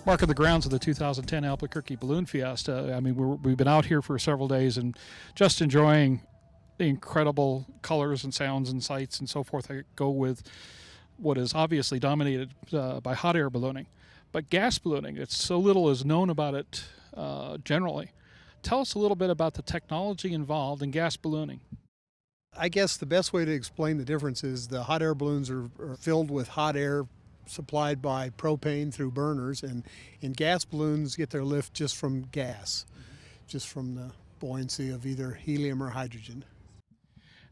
Mark, of the grounds of the 2010 Albuquerque Balloon Fiesta. I mean, we've been out here for several days and just enjoying the incredible colors and sounds and sights and so forth that go with what is obviously dominated by hot air ballooning. But gas ballooning, it's so little is known about it generally. Tell us a little bit about the technology involved in gas ballooning. I guess the best way to explain the difference is the hot air balloons are filled with hot air supplied by propane through burners, and gas balloons get their lift just from gas, just from the buoyancy of either helium or hydrogen.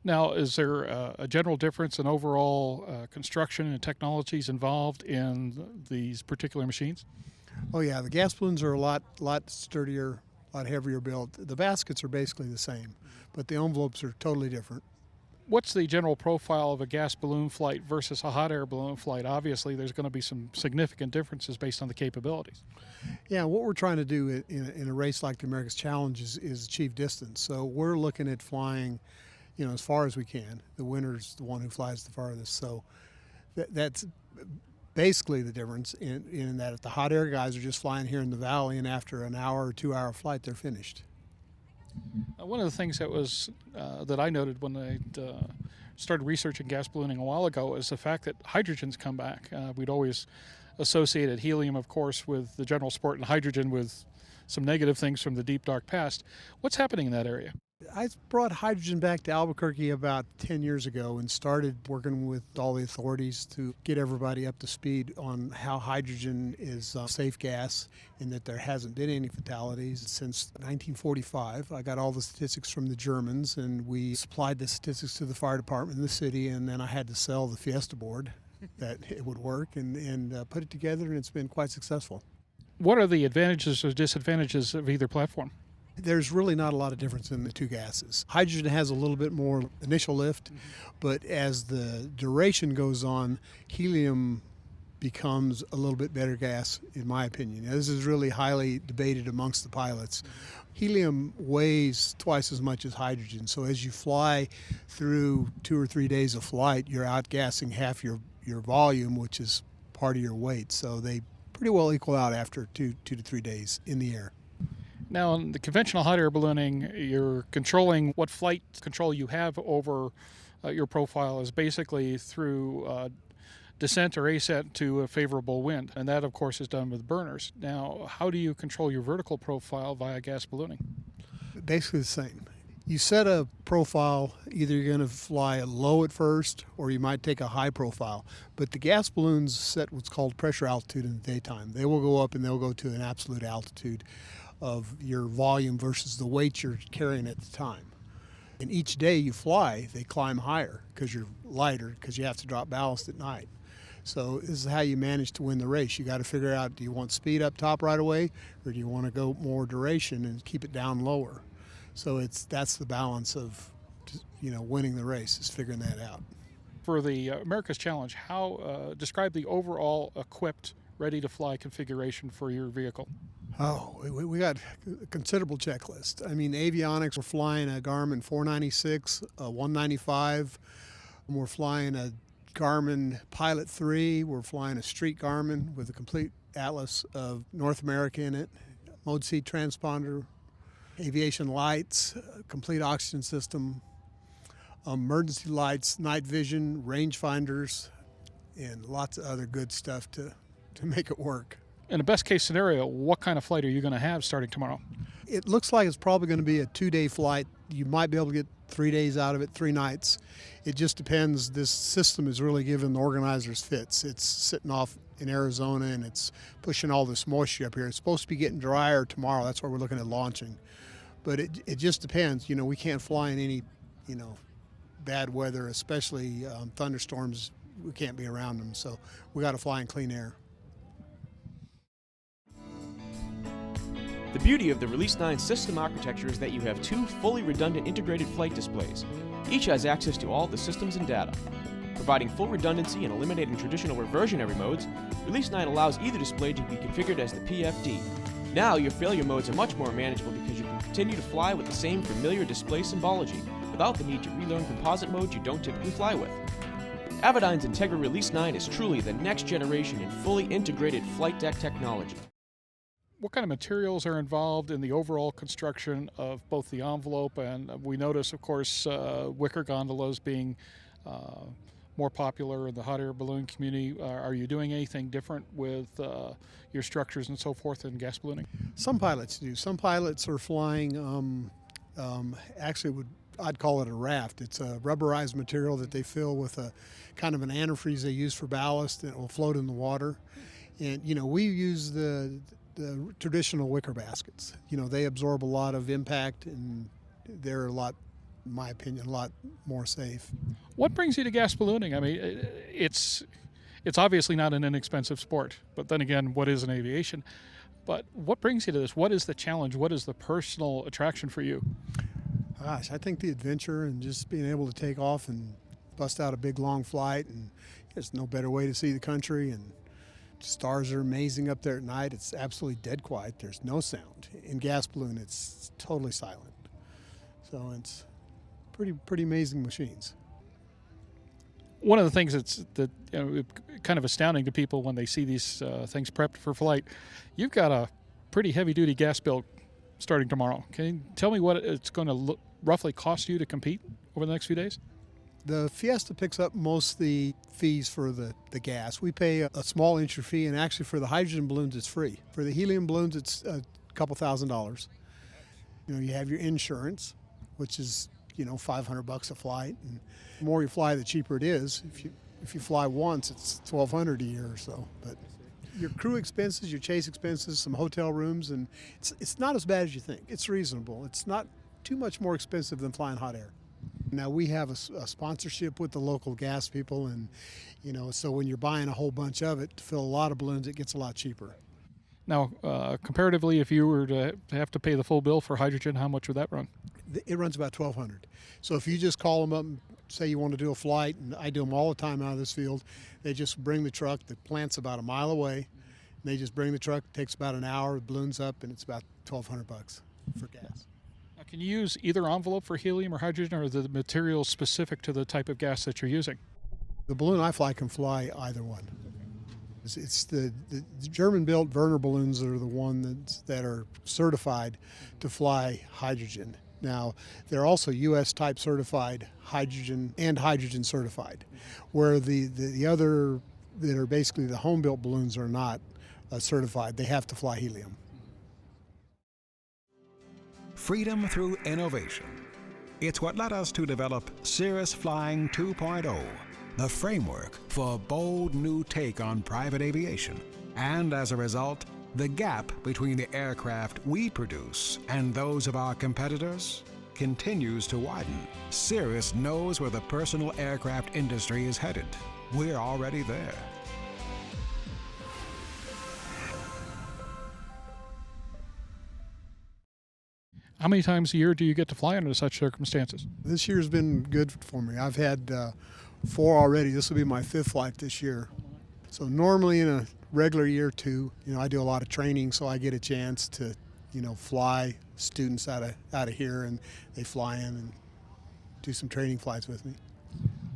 Now, is there a general difference in overall construction and technologies involved in these particular machines? Oh yeah, the gas balloons are a lot sturdier, a lot heavier built. The baskets are basically the same, but the envelopes are totally different. What's the general profile of a gas balloon flight versus a hot air balloon flight? Obviously, there's going to be some significant differences based on the capabilities. Yeah, what we're trying to do in a race like the America's Challenge is achieve distance. So we're looking at flying, as far as we can. The winner's the one who flies the farthest. So that's basically the difference in that if the hot air guys are just flying here in the valley, and after an hour or 2 hour flight, they're finished. One of the things that was that I noted when I started researching gas ballooning a while ago is the fact that hydrogen's come back. We'd always associated helium, of course, with the general sport, and hydrogen with some negative things from the deep, dark past. What's happening in that area? I brought hydrogen back to Albuquerque about 10 years ago and started working with all the authorities to get everybody up to speed on how hydrogen is a safe gas and that there hasn't been any fatalities since 1945. I got all the statistics from the Germans, and we supplied the statistics to the fire department in the city, and then I had to sell the Fiesta board that it would work and put it together, and it's been quite successful. What are the advantages or disadvantages of either platform? There's really not a lot of difference in the two gases. Hydrogen has a little bit more initial lift, but as the duration goes on, helium becomes a little bit better gas, in my opinion. Now, this is really highly debated amongst the pilots. Helium weighs twice as much as hydrogen, so as you fly through 2 or 3 days of flight, you're outgassing half your volume, which is part of your weight. So they pretty well equal out after 2 to 3 days in the air. Now, in the conventional hot air ballooning, you're controlling what flight control you have over your profile is basically through descent or ascent to a favorable wind. And that, of course, is done with burners. Now, how do you control your vertical profile via gas ballooning? Basically the same. You set a profile, either you're going to fly low at first or you might take a high profile. But the gas balloons set what's called pressure altitude in the daytime. They will go up and they'll go to an absolute altitude of your volume versus the weight you're carrying at the time. And each day you fly, they climb higher because you're lighter, because you have to drop ballast at night. So this is how you manage to win the race. You got to figure out, do you want speed up top right away, or do you want to go more duration and keep it down lower? So that's the balance of winning the race, is figuring that out. For the America's Challenge, how describe the overall equipped, ready-to-fly configuration for your vehicle? Oh, we got a considerable checklist. I mean, avionics, we're flying a Garmin 496, a 195. We're flying a Garmin Pilot 3. We're flying a street Garmin with a complete atlas of North America in it, mode seat transponder, aviation lights, complete oxygen system, emergency lights, night vision, rangefinders, and lots of other good stuff to make it work. In a best case scenario, what kind of flight are you going to have starting tomorrow? It looks like it's probably going to be a 2-day flight. You might be able to get 3 days out of it, 3 nights. It just depends. This system is really giving the organizers fits. It's sitting off in Arizona and it's pushing all this moisture up here. It's supposed to be getting drier tomorrow. That's why we're looking at launching. But it just depends. We can't fly in any, bad weather, especially thunderstorms. We can't be around them. So we got to fly in clean air. The beauty of the Release 9 system architecture is that you have 2 fully redundant integrated flight displays. Each has access to all the systems and data. Providing full redundancy and eliminating traditional reversionary modes, Release 9 allows either display to be configured as the PFD. Now your failure modes are much more manageable because you can continue to fly with the same familiar display symbology without the need to relearn composite modes you don't typically fly with. Avidyne's Integra Release 9 is truly the next generation in fully integrated flight deck technology. What kind of materials are involved in the overall construction of both the envelope, and we notice, of course, wicker gondolas being more popular in the hot air balloon community. Are you doing anything different with your structures and so forth in gas ballooning? Some pilots do. Some pilots are flying, I'd call it a raft. It's a rubberized material that they fill with a kind of an antifreeze they use for ballast, and it will float in the water. And, we use the traditional wicker baskets. They absorb a lot of impact, and they're in my opinion, a lot more safe. What brings you to gas ballooning? I mean, it's obviously not an inexpensive sport, but then again, what is an aviation? But what brings you to this? What is the challenge? What is the personal attraction for you? Gosh, I think the adventure and just being able to take off and bust out a big long flight, and there's no better way to see the country, and stars are amazing up there at night. It's absolutely dead quiet. There's no sound. In gas balloon, it's totally silent. So it's pretty amazing machines. One of the things that's kind of astounding to people when they see these things prepped for flight, you've got a pretty heavy-duty gas bill starting tomorrow. Can you tell me what it's going to roughly cost you to compete over the next few days? The Fiesta picks up most of the fees for the gas. We pay a small entry fee, and actually for the hydrogen balloons it's free. For the helium balloons it's a couple $1,000s. You have your insurance, which is $500 a flight, and the more you fly, the cheaper it is. If you fly once, it's $1,200 a year or so. But your crew expenses, your chase expenses, some hotel rooms, and it's not as bad as you think. It's reasonable. It's not too much more expensive than flying hot air. Now we have a sponsorship with the local gas people, and so when you're buying a whole bunch of it to fill a lot of balloons, it gets a lot cheaper. Now, comparatively, if you were to have to pay the full bill for hydrogen, how much would that run? It runs about $1,200. So if you just call them up and say you want to do a flight, and I do them all the time out of this field, they just bring the truck. The plant's about a mile away. And they just bring the truck. It takes about an hour. The balloon's up, and it's about $1,200 for gas. Now, can you use either envelope for helium or hydrogen, or are the materials specific to the type of gas that you're using? The balloon I fly can fly either one. It's the German-built Werner balloons that are the ones that are certified to fly hydrogen. Now, they're also U.S. type certified hydrogen and hydrogen certified, where the other that are basically the home-built balloons are not certified. They have to fly helium. Freedom through innovation. It's what led us to develop Cirrus Flying 2.0, the framework for a bold new take on private aviation. And as a result, the gap between the aircraft we produce and those of our competitors continues to widen. Cirrus knows where the personal aircraft industry is headed. We're already there. How many times a year do you get to fly under such circumstances? This year's been good for me. I've had 4 already. This will be my 5th flight this year. So normally in a regular year 2, I do a lot of training, so I get a chance to, fly students out of here, and they fly in and do some training flights with me.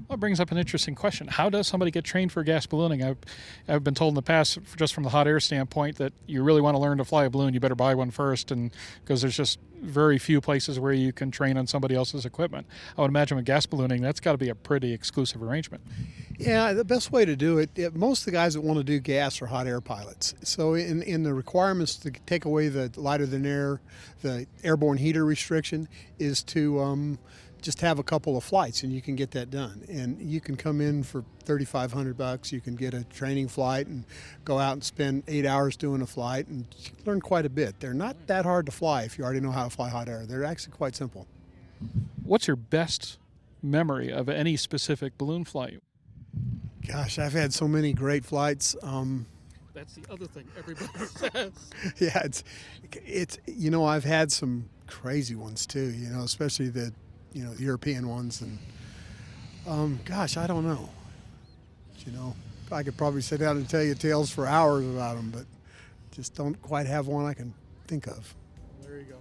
Well, it brings up an interesting question. How does somebody get trained for gas ballooning? I've been told in the past, just from the hot air standpoint, that you really want to learn to fly a balloon, you better buy one first, and because there's just very few places where you can train on somebody else's equipment. I would imagine with gas ballooning, that's got to be a pretty exclusive arrangement. Yeah, the best way to do it, most of the guys that want to do gas are hot air pilots. So in the requirements to take away the lighter than air, the airborne heater restriction, is to just have a couple of flights, and you can get that done. And you can come in for $3,500. You can get a training flight and go out and spend 8 hours doing a flight and learn quite a bit. They're not that hard to fly if you already know how to fly hot air. They're actually quite simple. What's your best memory of any specific balloon flight? Gosh, I've had so many great flights. That's the other thing everybody says. Yeah, it's I've had some crazy ones too. Especially the European ones, and gosh, I don't know. I could probably sit down and tell you tales for hours about them, but just don't quite have one I can think of. There you go.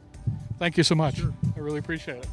Thank you so much. Sure. I really appreciate it.